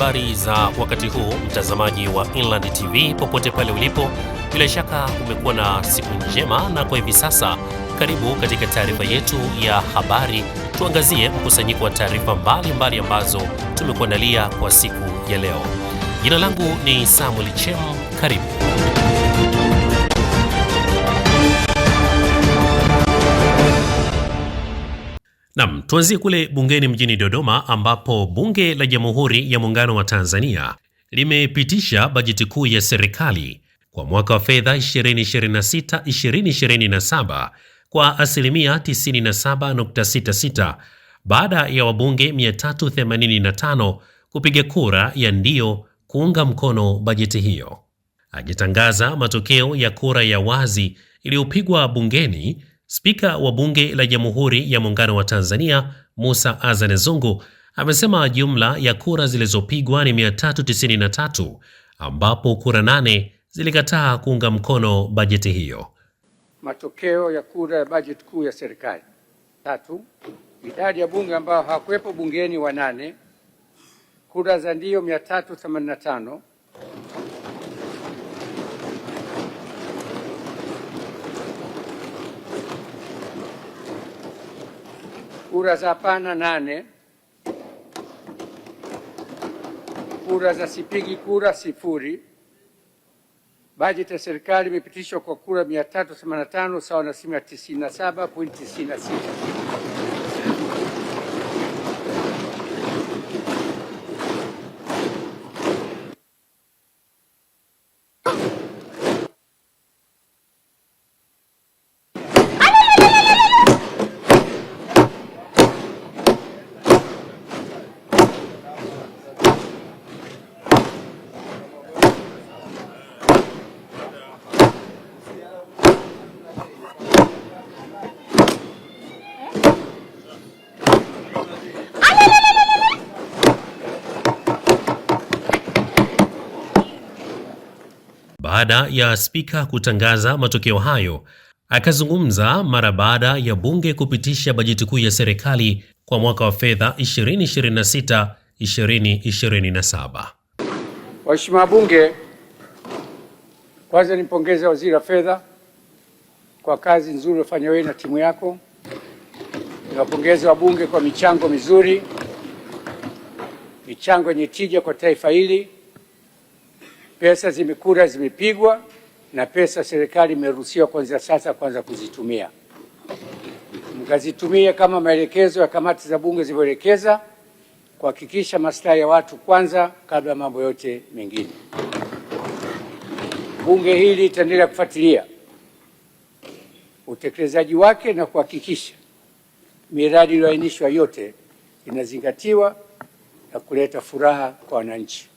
Habari za wakati huu, mtazamaji wa Inland TV popote pale ulipo, bila shaka umekuwa na siku njema, na kwa hivi sasa karibu katika taarifa yetu ya habari. Tuangazie mkusanyiko wa taarifa mbalimbali ambazo tumekuandalia kwa siku ya leo. Jina langu ni Samuel Chem, karibu. Naam, tuanzie kule bungeni mjini Dodoma ambapo Bunge la Jamhuri ya Muungano wa Tanzania limepitisha bajeti kuu ya serikali kwa mwaka wa fedha 2026-2027 kwa asilimia 97.66 baada ya wabunge 385 kupiga kura ya ndio kuunga mkono bajeti hiyo. Akitangaza matokeo ya kura ya wazi iliyopigwa bungeni, Spika wa Bunge la Jamhuri ya Muungano wa Tanzania, Musa Azan Zungu, amesema jumla ya kura zilizopigwa ni 393, ambapo kura 8 zilikataa kuunga mkono bajeti hiyo. Matokeo ya kura ya bajeti kuu ya serikali: 3. Idadi ya bunge ambao hawakuwepo bungeni 8. Kura za ndio 385. Kura za hapana 8. Kura za sipigi kura 0. Bajeti ya serikali imepitishwa kwa kura 385 sawa na asilimia 97.96. Baada ya spika kutangaza matokeo hayo, akazungumza mara baada ya bunge kupitisha bajeti kuu ya serikali kwa mwaka wa fedha 2026-2027. Waheshimiwa bunge, kwanza nimpongeze Waziri wa Fedha kwa kazi nzuri uliyofanya wewe na timu yako. Niwapongeze wabunge kwa michango mizuri, michango yenye tija kwa taifa hili. Pesa kura zimepigwa na pesa serikali imeruhusiwa kuanzia sasa kuanza kuzitumia. Mkazitumia kama maelekezo ya kamati za bunge zilivyoelekeza, kuhakikisha maslahi ya watu kwanza kabla ya mambo yote mengine. Bunge hili litaendelea kufuatilia utekelezaji wake na kuhakikisha miradi iliyoainishwa yote inazingatiwa na kuleta furaha kwa wananchi.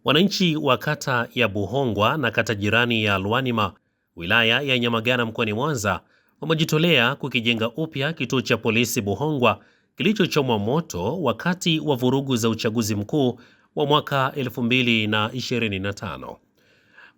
Wananchi wa kata ya Buhongwa na kata jirani ya Lwanima, wilaya ya Nyamagana mkoani Mwanza, wamejitolea kukijenga upya kituo cha polisi Buhongwa kilichochomwa moto wakati wa vurugu za uchaguzi mkuu wa mwaka 2025.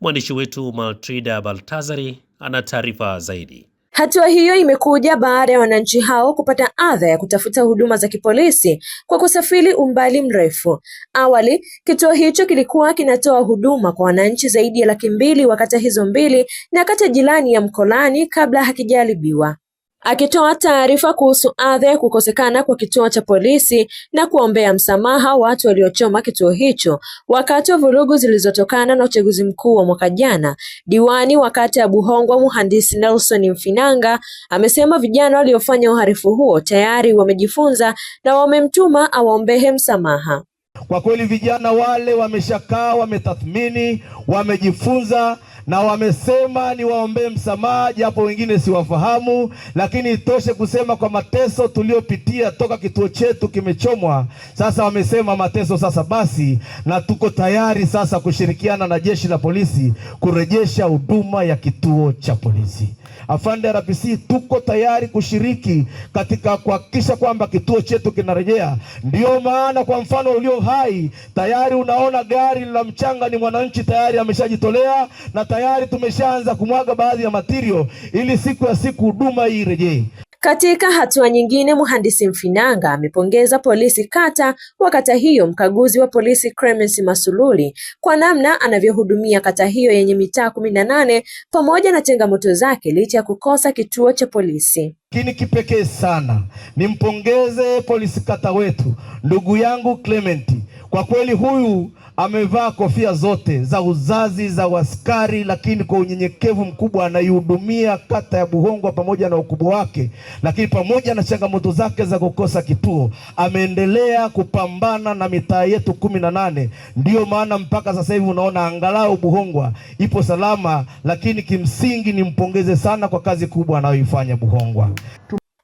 Mwandishi wetu Maltrida Baltazari ana taarifa zaidi. Hatua hiyo imekuja baada ya wananchi hao kupata adha ya kutafuta huduma za kipolisi kwa kusafiri umbali mrefu. Awali, kituo hicho kilikuwa kinatoa huduma kwa wananchi zaidi ya 200,000 wa kata hizo mbili na kata jirani ya Mkolani kabla hakijaribiwa. Akitoa taarifa kuhusu adha ya kukosekana kwa kituo cha polisi na kuombea msamaha watu waliochoma kituo hicho wakati wa vurugu zilizotokana na uchaguzi mkuu wa mwaka jana, diwani wa kata ya Buhongwa Mhandisi Nelson Mfinanga amesema vijana waliofanya uhalifu huo tayari wamejifunza na wamemtuma awaombee msamaha. Kwa kweli vijana wale wameshakaa, wametathmini, wamejifunza na wamesema ni waombee msamaha, japo wengine siwafahamu, lakini itoshe kusema kwa mateso tuliopitia toka kituo chetu kimechomwa. Sasa wamesema mateso sasa basi, na tuko tayari sasa kushirikiana na jeshi la polisi kurejesha huduma ya kituo cha polisi. Afande RPC, tuko tayari kushiriki katika kuhakikisha kwamba kituo chetu kinarejea. Ndio maana kwa mfano ulio hai tayari unaona gari la mchanga ni mwananchi tayari ameshajitolea na tayari tumeshaanza kumwaga baadhi ya material ili siku ya siku huduma hii irejee. Katika hatua nyingine, Mhandisi Mfinanga amepongeza polisi kata wa kata hiyo, mkaguzi wa polisi Clemence Masululi kwa namna anavyohudumia kata hiyo yenye mitaa 18 pamoja na changamoto zake licha ya kukosa kituo cha polisi. Lakini kipekee sana nimpongeze polisi kata wetu ndugu yangu Clement. Kwa kweli huyu amevaa kofia zote za uzazi za askari, lakini kwa unyenyekevu mkubwa anaihudumia kata ya Buhongwa pamoja na ukubwa wake, lakini pamoja na changamoto zake za kukosa kituo ameendelea kupambana na mitaa yetu 18. Ndiyo maana mpaka sasa hivi unaona angalau Buhongwa ipo salama, lakini kimsingi nimpongeze sana kwa kazi kubwa anayoifanya Buhongwa.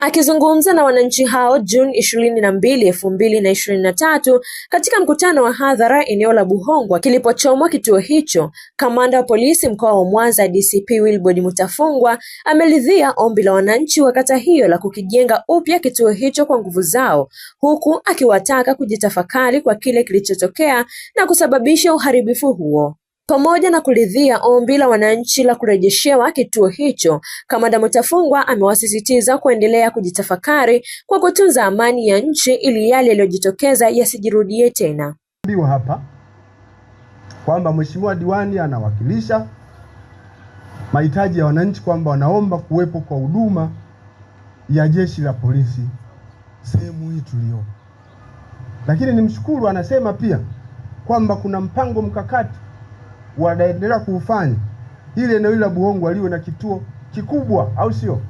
Akizungumza na wananchi hao Juni 22, 2023 katika mkutano wa hadhara eneo la Buhongwa kilipochomwa kituo hicho, kamanda wa polisi mkoa wa Mwanza DCP Wilbrod Mutafungwa ameridhia ombi la wananchi wa kata hiyo la kukijenga upya kituo hicho kwa nguvu zao, huku akiwataka kujitafakari kwa kile kilichotokea na kusababisha uharibifu huo. Pamoja na kuridhia ombi la wananchi la kurejeshewa kituo hicho, kamanda Mutafungwa amewasisitiza kuendelea kujitafakari kwa kutunza amani ya nchi ili yale yaliyojitokeza yasijirudie tena. Biwa hapa kwamba mheshimiwa diwani anawakilisha mahitaji ya wananchi, kwamba wanaomba kuwepo kwa huduma ya jeshi la polisi sehemu hii tulio. Lakini nimshukuru, anasema pia kwamba kuna mpango mkakati wanaendelea kuufanya ili eneo la Buhongwa liwe na kituo kikubwa, au sio?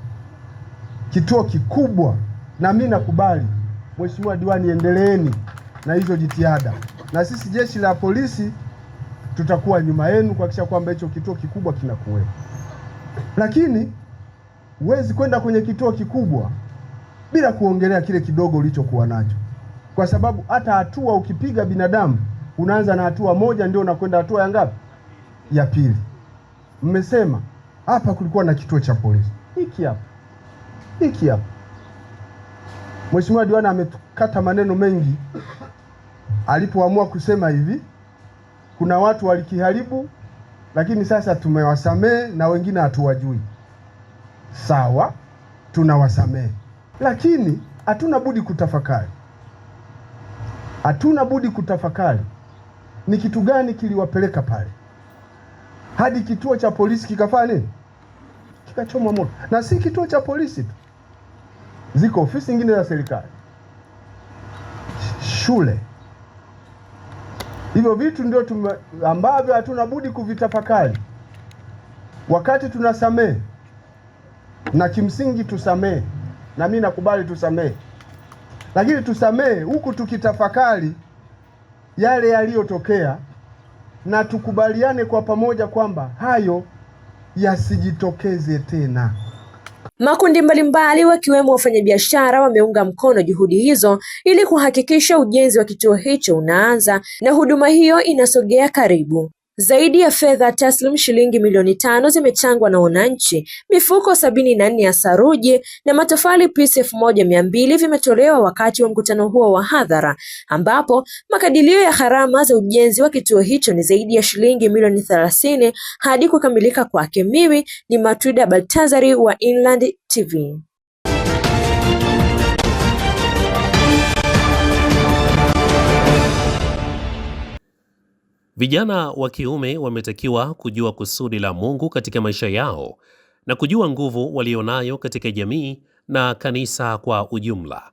Kituo kikubwa, na mimi nakubali mheshimiwa diwani, endeleeni na hizo jitihada, na sisi jeshi la polisi tutakuwa nyuma yenu kuhakikisha kwamba hicho kituo kikubwa kinakuwepo. Lakini huwezi kwenda kwenye kituo kikubwa bila kuongelea kile kidogo ulichokuwa nacho, kwa sababu hata hatua ukipiga binadamu unaanza na hatua moja ndio unakwenda hatua ya ngapi? Ya pili. Mmesema hapa kulikuwa na kituo cha polisi hiki hapa. Mheshimiwa diwani ametukata maneno mengi alipoamua kusema hivi, kuna watu walikiharibu, lakini sasa tumewasamehe na wengine hatuwajui. Sawa, tunawasamehe, lakini hatuna budi kutafakari ni kitu gani kiliwapeleka pale hadi kituo cha polisi kikafanya nini? Kikachomwa moto. Na si kituo cha polisi tu, ziko ofisi nyingine za serikali, shule. Hivyo vitu ndio ambavyo hatuna budi kuvitafakari wakati tunasamehe, na kimsingi tusamehe, na mimi nakubali tusamehe, lakini tusamehe huku tukitafakari yale yaliyotokea, na tukubaliane kwa pamoja kwamba hayo yasijitokeze tena. Makundi mbalimbali wakiwemo wafanyabiashara wameunga mkono juhudi hizo ili kuhakikisha ujenzi wa kituo hicho unaanza na huduma hiyo inasogea karibu. Zaidi ya fedha taslim shilingi milioni 5 zimechangwa na wananchi, mifuko 74 ya saruji na matofali pisi 1200 vimetolewa wakati wa mkutano huo wa hadhara, ambapo makadirio ya gharama za ujenzi wa kituo hicho ni zaidi ya shilingi milioni 30 hadi kukamilika kwake. Mimi ni Matrida Baltazari wa Inland TV. Vijana wa kiume wametakiwa kujua kusudi la Mungu katika maisha yao na kujua nguvu walionayo katika jamii na kanisa kwa ujumla.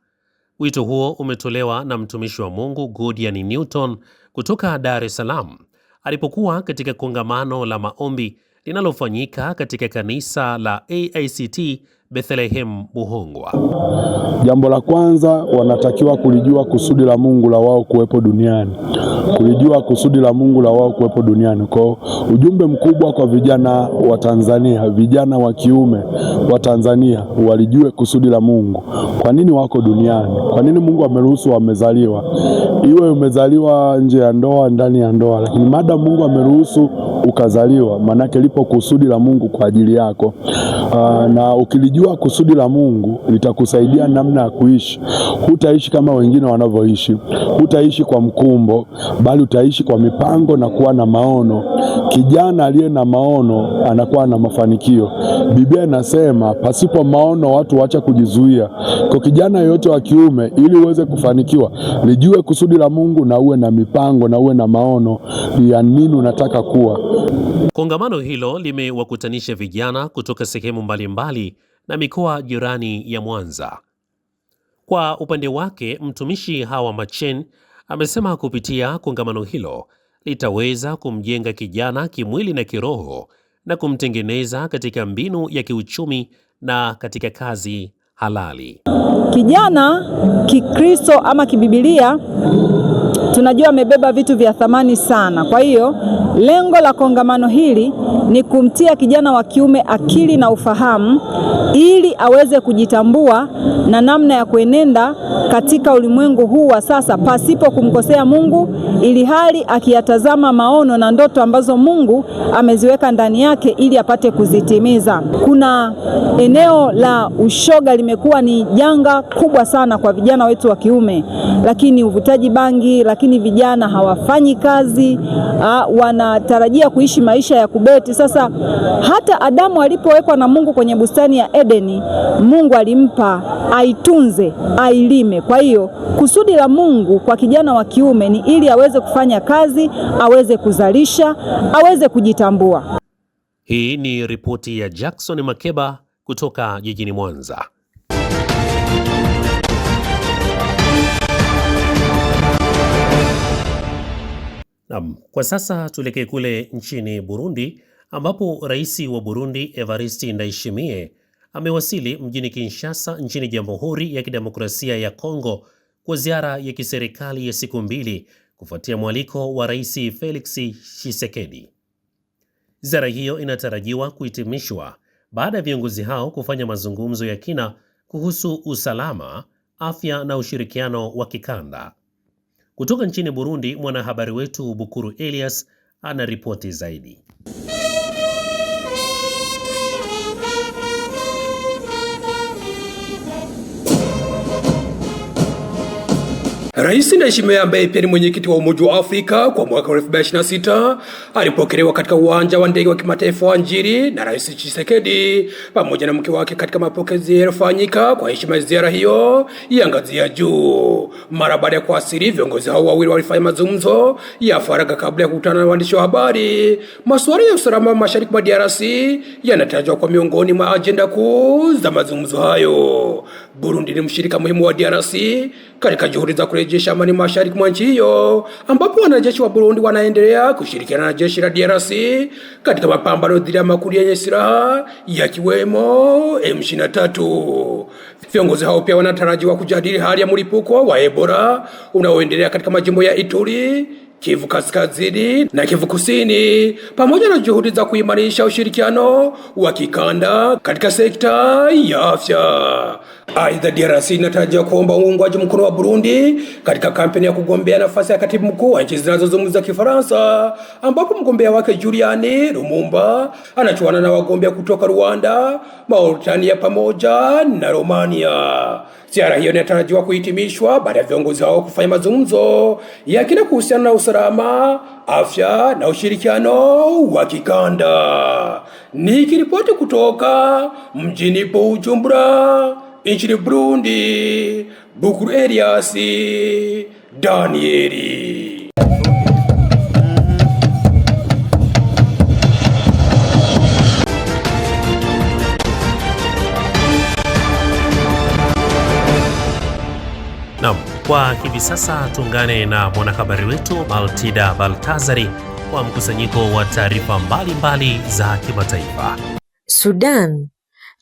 Wito huo umetolewa na mtumishi wa Mungu Godian Newton kutoka Dar es Salaam alipokuwa katika kongamano la maombi linalofanyika katika kanisa la AICT Bethlehem Buhongwa. Jambo la kwanza, wanatakiwa kulijua kusudi la Mungu la wao kuwepo duniani. Kulijua kusudi la Mungu la wao kuwepo duniani. Kwa ujumbe mkubwa kwa vijana wa Tanzania, vijana wa kiume wa Tanzania, walijue kusudi la Mungu. Kwa nini wako duniani? Kwa nini Mungu ameruhusu wamezaliwa? Iwe umezaliwa nje ya ndoa, ndani ya ndoa, lakini maadamu Mungu ameruhusu ukazaliwa, manake lipo kusudi la Mungu kwa ajili yako. Na ukilijua Ukijua kusudi la Mungu litakusaidia namna ya kuishi. Hutaishi kama wengine wanavyoishi, hutaishi kwa mkumbo, bali utaishi kwa mipango na kuwa na maono. Kijana aliye na maono anakuwa na mafanikio. Biblia inasema pasipo maono watu waacha kujizuia. Kwa kijana yote wa kiume, ili uweze kufanikiwa, lijue kusudi la Mungu na uwe na mipango na uwe na maono ya nini unataka kuwa. Kongamano hilo limewakutanisha vijana kutoka sehemu mbalimbali na mikoa jirani ya Mwanza. Kwa upande wake, mtumishi Hawa Machen amesema kupitia kongamano hilo litaweza kumjenga kijana kimwili na kiroho na kumtengeneza katika mbinu ya kiuchumi na katika kazi halali. Kijana Kikristo ama kibibilia tunajua amebeba vitu vya thamani sana. Kwa hiyo lengo la kongamano hili ni kumtia kijana wa kiume akili na ufahamu ili aweze kujitambua na namna ya kuenenda katika ulimwengu huu wa sasa pasipo kumkosea Mungu, ili hali akiyatazama maono na ndoto ambazo Mungu ameziweka ndani yake ili apate kuzitimiza. Kuna eneo la ushoga limekuwa ni janga kubwa sana kwa vijana wetu wa kiume, lakini uvutaji bangi, lakini vijana hawafanyi kazi, wanatarajia kuishi maisha ya kubeti. Sasa hata Adamu alipowekwa na Mungu kwenye bustani ya Edeni, Mungu alimpa aitunze, ailime. Kwa hiyo kusudi la Mungu kwa kijana wa kiume ni ili aweze kufanya kazi, aweze kuzalisha, aweze kujitambua. Hii ni ripoti ya Jackson Makeba kutoka jijini Mwanza. Kwa sasa tuelekee kule nchini Burundi ambapo Rais wa Burundi Evariste Ndayishimiye amewasili mjini Kinshasa nchini Jamhuri ya Kidemokrasia ya Kongo kwa ziara ya kiserikali ya siku 2 kufuatia mwaliko wa Rais Felix Tshisekedi. Ziara hiyo inatarajiwa kuhitimishwa baada ya viongozi hao kufanya mazungumzo ya kina kuhusu usalama, afya na ushirikiano wa kikanda. Kutoka nchini Burundi, mwanahabari wetu Bukuru Elias ana ripoti zaidi. Rais Ndayishimiye ambaye pia ni mwenyekiti wa Umoja wa Afrika kwa mwaka 2026 alipokelewa katika uwanja wa ndege wa kimataifa wa Njiri na Rais Tshisekedi pamoja na mke wake katika mapokezi yaliyofanyika kwa heshima ya ziara hiyo ya ngazi ya juu. Mara baada ya kuwasili, viongozi hao wawili walifanya mazungumzo ya faragha kabla ya kukutana na waandishi wa habari. Masuala ya usalama mashariki mwa DRC yanatajwa kwa miongoni mwa ajenda kuu za mazungumzo hayo. Burundi ni mshirika muhimu wa DRC katika juhudi za kurejesha amani mashariki mwa nchi hiyo, ambapo wanajeshi wa Burundi wanaendelea kushirikiana na jeshi la DRC katika mapambano dhidi ya makundi yenye silaha yakiwemo M23. Viongozi hao pia wanatarajiwa kujadili hali ya mlipuko wa Ebola unaoendelea katika majimbo ya Ituri, Kivu Kaskazini na Kivu Kusini, pamoja na juhudi za kuimarisha ushirikiano wa kikanda katika sekta ya afya. Aidha, DRC inatarajiwa kuomba uungwaji mkono wa Burundi katika kampeni ya kugombea nafasi ya katibu mkuu wa nchi zinazozungumza Kifaransa, ambapo mgombea wake Juliani Lumumba anachuana na wagombea kutoka Rwanda, Mauritania pamoja na Romania. Ziara hiyo inatarajiwa kuhitimishwa baada ya viongozi hao kufanya mazungumzo ya kina kuhusiana na usalama, afya na ushirikiano wa kikanda. Nikiripoti kutoka mjini Bujumbura nchini Burundi, Bukuru Elias Danieli. Kwa hivi sasa tuungane na mwanahabari wetu Maltida Baltazari kwa mkusanyiko wa taarifa mbalimbali za kimataifa. Sudan.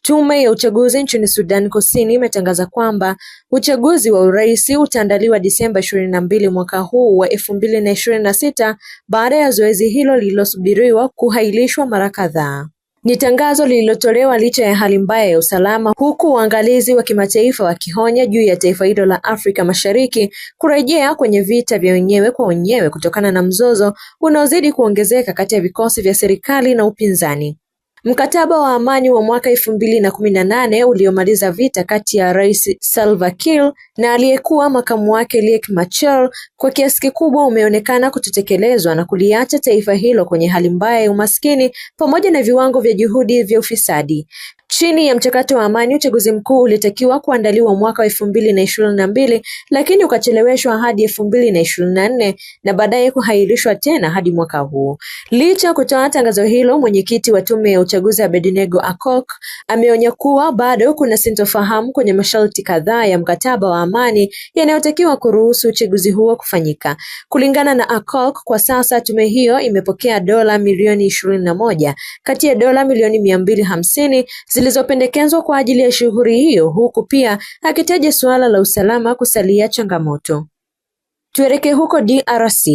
Tume ya uchaguzi nchini Sudan Kusini imetangaza kwamba uchaguzi wa urais utaandaliwa Disemba 22 mwaka huu wa 2026 baada ya zoezi hilo lililosubiriwa kuhailishwa mara kadhaa. Ni tangazo lililotolewa licha ya hali mbaya ya usalama, huku waangalizi wa kimataifa wakionya juu ya taifa hilo la Afrika Mashariki kurejea kwenye vita vya wenyewe kwa wenyewe kutokana na mzozo unaozidi kuongezeka kati ya vikosi vya serikali na upinzani. Mkataba wa amani wa mwaka 2018 uliomaliza vita kati ya Rais Salva Kiir na aliyekuwa makamu wake Riek Machar kwa kiasi kikubwa umeonekana kutotekelezwa na kuliacha taifa hilo kwenye hali mbaya ya umaskini pamoja na viwango vya juhudi vya ufisadi. Chini ya mchakato wa amani, uchaguzi mkuu ulitakiwa kuandaliwa mwaka wa 2022 lakini ukacheleweshwa hadi 2024 na baadaye kuhairishwa tena hadi mwaka huu. Licha ya kutoa tangazo hilo, mwenyekiti wa tume ya uchaguzi Abednego Akok ameonya kuwa bado kuna sintofahamu kwenye masharti kadhaa ya mkataba wa amani yanayotakiwa kuruhusu uchaguzi huo kufanyika. Kulingana na Akok, kwa sasa tume hiyo imepokea dola milioni 21 kati ya dola milioni 250 zilizopendekezwa kwa ajili ya shughuli hiyo, huku pia akitaja suala la usalama kusalia changamoto. Tuelekee huko DRC.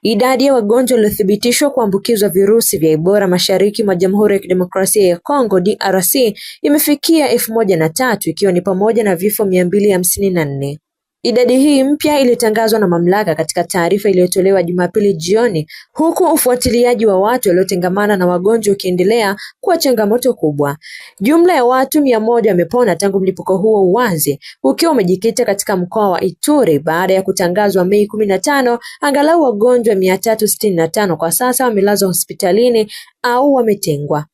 Idadi ya wagonjwa waliothibitishwa kuambukizwa virusi vya Ebola mashariki mwa Jamhuri ya Kidemokrasia ya Kongo DRC imefikia 1003 ikiwa ni pamoja na vifo 254. Idadi hii mpya ilitangazwa na mamlaka katika taarifa iliyotolewa Jumapili jioni, huku ufuatiliaji wa watu waliotengamana na wagonjwa ukiendelea kuwa changamoto kubwa. Jumla ya watu 100 wamepona tangu mlipuko huo uanze, ukiwa umejikita katika mkoa wa Ituri baada ya kutangazwa Mei 15 angalau wagonjwa 365 kwa sasa wamelazwa hospitalini au wametengwa.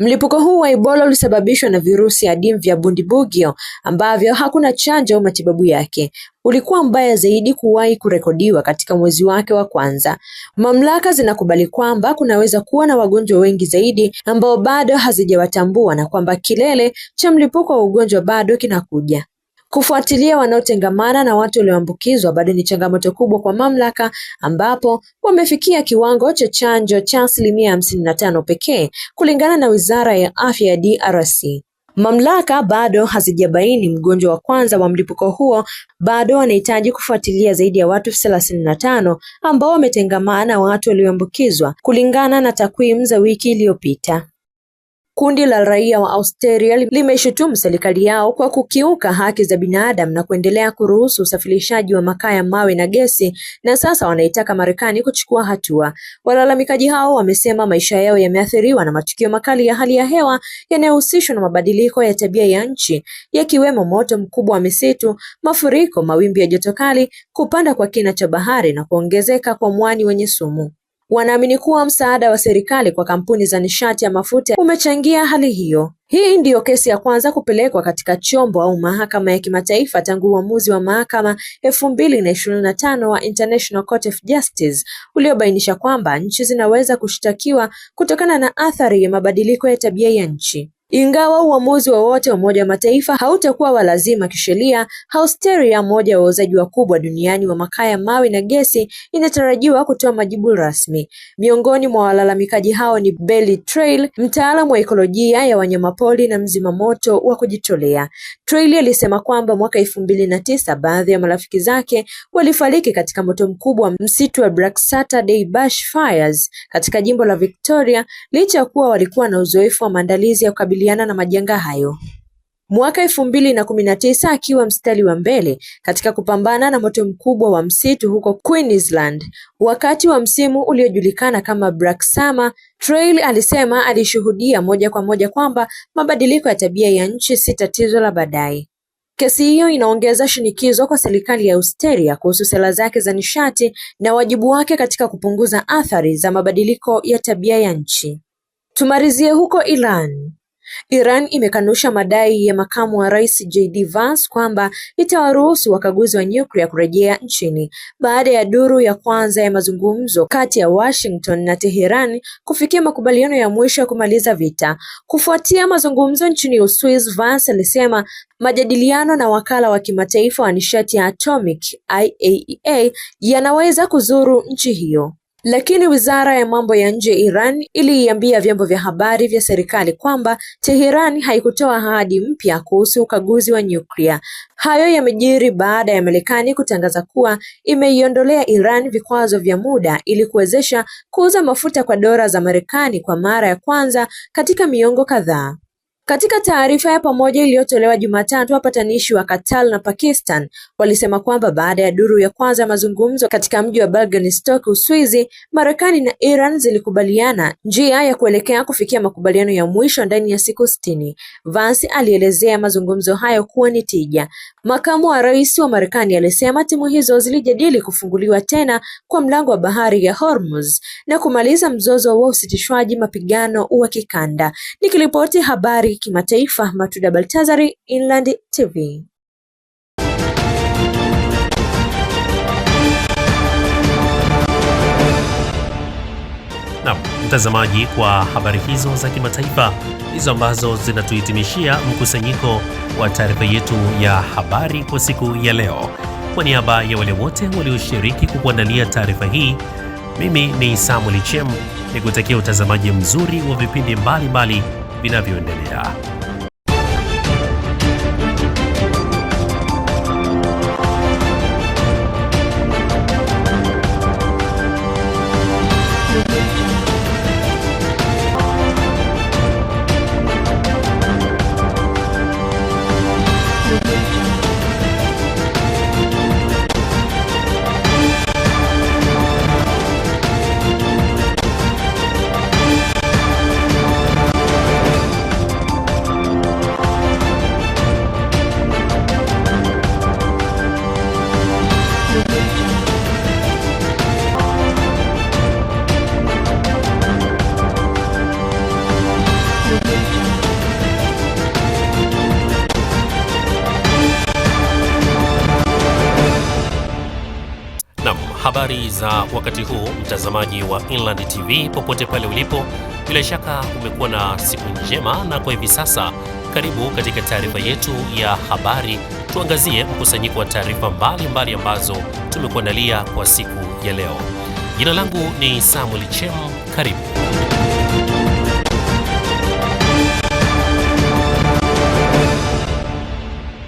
Mlipuko huu wa Ebola ulisababishwa na virusi adimu vya Bundibugyo ambavyo hakuna chanjo au matibabu yake. Ulikuwa mbaya zaidi kuwahi kurekodiwa katika mwezi wake wa kwanza. Mamlaka zinakubali kwamba kunaweza kuwa na wagonjwa wengi zaidi ambao bado hazijawatambua na kwamba kilele cha mlipuko wa ugonjwa bado kinakuja. Kufuatilia wanaotengamana na watu walioambukizwa bado ni changamoto kubwa kwa mamlaka, ambapo wamefikia kiwango cha chanjo cha 55% pekee kulingana na Wizara ya Afya ya DRC. Mamlaka bado hazijabaini mgonjwa wa kwanza wa mlipuko huo, bado wanahitaji kufuatilia zaidi ya watu 35 ambao wametengamana na watu walioambukizwa kulingana na takwimu za wiki iliyopita. Kundi la raia wa Australia limeshutumu serikali yao kwa kukiuka haki za binadamu na kuendelea kuruhusu usafirishaji wa makaa ya mawe na gesi, na sasa wanaitaka Marekani kuchukua hatua. Walalamikaji hao wamesema maisha yao yameathiriwa na matukio makali ya hali ya hewa yanayohusishwa na mabadiliko ya tabia ya nchi, yakiwemo moto mkubwa wa misitu, mafuriko, mawimbi ya joto kali, kupanda kwa kina cha bahari na kuongezeka kwa mwani wenye sumu. Wanaamini kuwa msaada wa serikali kwa kampuni za nishati ya mafuta umechangia hali hiyo. Hii ndiyo kesi ya kwanza kupelekwa katika chombo au mahakama ya kimataifa tangu uamuzi wa mahakama 2025 wa International Court of Justice uliobainisha kwamba nchi zinaweza kushtakiwa kutokana na athari ya mabadiliko ya tabia ya nchi. Ingawa uamuzi wowote wa Umoja wa Mataifa hautakuwa wa lazima kisheria, Australia, moja wa wauzaji wakubwa duniani wa makaa ya mawe na gesi, inatarajiwa kutoa majibu rasmi. Miongoni mwa walalamikaji hao ni Belly Trail, mtaalamu wa ekolojia ya wanyamapori na mzima moto wa kujitolea. Trail alisema kwamba mwaka 2009 baadhi ya marafiki zake walifariki katika moto mkubwa msitu wa Black Saturday Bush Fires katika jimbo la Victoria, licha ya kuwa walikuwa na uzoefu wa maandalizi ya kukabiliana na majanga hayo. Mwaka 2019 akiwa mstari wa mbele katika kupambana na moto mkubwa wa msitu huko Queensland wakati wa msimu uliojulikana kama Black Summer, Trail alisema alishuhudia moja kwa moja kwamba mabadiliko ya tabia ya nchi si tatizo la baadaye. Kesi hiyo inaongeza shinikizo kwa serikali ya Australia kuhusu sera zake za nishati na wajibu wake katika kupunguza athari za mabadiliko ya tabia ya nchi. Tumalizie huko Iran. Iran imekanusha madai ya makamu wa rais JD Vance kwamba itawaruhusu wakaguzi wa nyuklia kurejea nchini baada ya duru ya kwanza ya mazungumzo kati ya Washington na Tehran kufikia makubaliano ya mwisho ya kumaliza vita. Kufuatia mazungumzo nchini Uswizi, Vance alisema majadiliano na wakala wa kimataifa wa nishati ya atomic IAEA yanaweza kuzuru nchi hiyo. Lakini wizara ya mambo ya nje Iran iliiambia vyombo vya habari vya serikali kwamba Tehran haikutoa ahadi mpya kuhusu ukaguzi wa nyuklia. Hayo yamejiri baada ya Marekani kutangaza kuwa imeiondolea Iran vikwazo vya muda ili kuwezesha kuuza mafuta kwa dola za Marekani kwa mara ya kwanza katika miongo kadhaa. Katika taarifa ya pamoja iliyotolewa Jumatatu, wapatanishi wa Qatar na Pakistan walisema kwamba baada ya duru ya kwanza ya mazungumzo katika mji wa Bergenstock, Uswizi, Marekani na Iran zilikubaliana njia ya kuelekea kufikia makubaliano ya mwisho ndani ya siku 60. Vance alielezea mazungumzo hayo kuwa ni tija. Makamu wa rais wa Marekani alisema timu hizo zilijadili kufunguliwa tena kwa mlango wa bahari ya Hormuz na kumaliza mzozo wa usitishwaji mapigano wa kikanda. Nikiripoti habari kimataifa, Matuda Baltazari, Inland TV. Na mtazamaji, kwa habari hizo za kimataifa hizo ambazo zinatuhitimishia mkusanyiko wa taarifa yetu ya habari kwa siku ya leo. Kwa niaba ya wale wote walioshiriki kukuandalia taarifa hii, mimi ni Samuel Chem, nikutakia utazamaji mzuri wa vipindi mbalimbali vinavyoendelea. Habari za wakati huu, mtazamaji wa Inland TV popote pale ulipo, bila shaka umekuwa na siku njema, na kwa hivi sasa karibu katika taarifa yetu ya habari. Tuangazie mkusanyiko wa taarifa mbalimbali ambazo tumekuandalia kwa siku ya leo. Jina langu ni Samuel Chem, karibu.